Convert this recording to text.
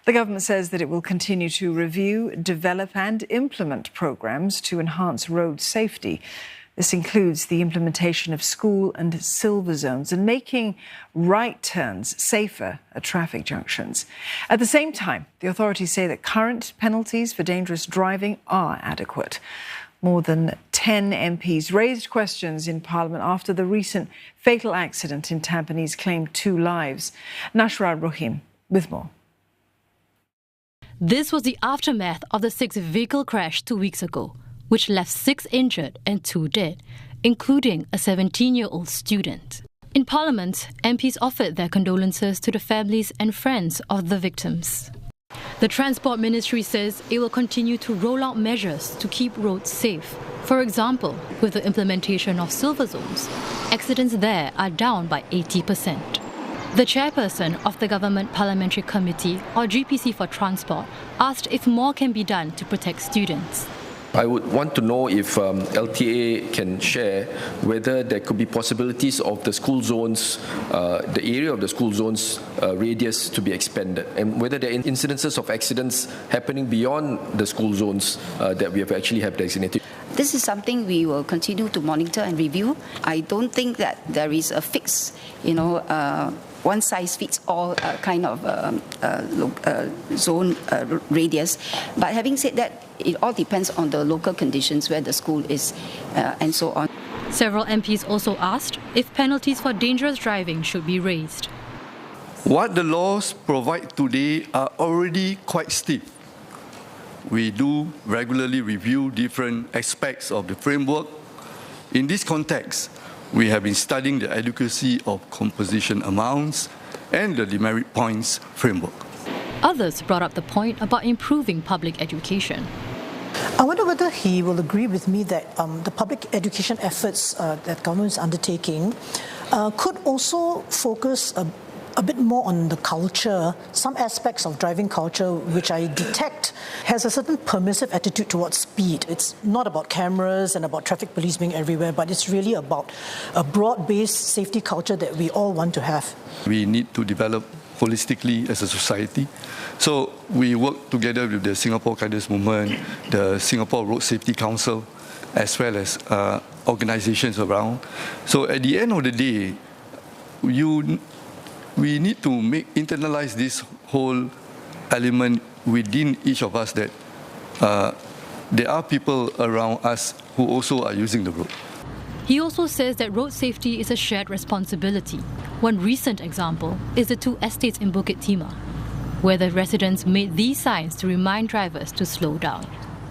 The government says that it will continue to review, develop and implement programs to enhance road safety. This includes the implementation of school and silver zones and making right turns safer at traffic junctions. At the same time, the authorities say that current penalties for dangerous driving are adequate. More than 10 MPs raised questions in Parliament after the recent fatal accident in Tampines claimed 2 lives. Nasyrah Rohim with more. This was the aftermath of the 6th vehicle crash 2 weeks ago, which left 6 injured and 2 dead, including a 17-year-old student. In Parliament, MPs offered their condolences to the families and friends of the victims. The Transport Ministry says it will continue to roll out measures to keep roads safe. For example, with the implementation of silver zones, accidents there are down by 80%. The chairperson of the Government Parliamentary Committee, or GPC for Transport, asked if more can be done to protect students. I would want to know if LTA can share whether there could be possibilities of the school zones, the area of the school zones radius to be expanded, and whether there are incidences of accidents happening beyond the school zones that we have actually have designated. This is something we will continue to monitor and review. I don't think that there is a fix, one size fits all kind of zone radius. But having said that, it all depends on the local conditions where the school is and so on. Several MPs also asked if penalties for dangerous driving should be raised. What the laws provide today are already quite steep. We do regularly review different aspects of the framework. In this context, we have been studying the adequacy of composition amounts and the demerit points framework. Others brought up the point about improving public education. I wonder whether he will agree with me that the public education efforts that government is undertaking could also focus a bit more on the culture, some aspects of driving culture which I detect has a certain permissive attitude towards speed. It's not about cameras and about traffic police being everywhere, but it's really about a broad-based safety culture that we all want to have. We need to develop holistically as a society. So we work together with the Singapore Kindness Movement, the Singapore Road Safety Council, as well as organizations around. So at the end of the day, we need to internalize this whole element within each of us that there are people around us who also are using the road. He also says that road safety is a shared responsibility. One recent example is the 2 estates in Bukit Timah, where the residents made these signs to remind drivers to slow down.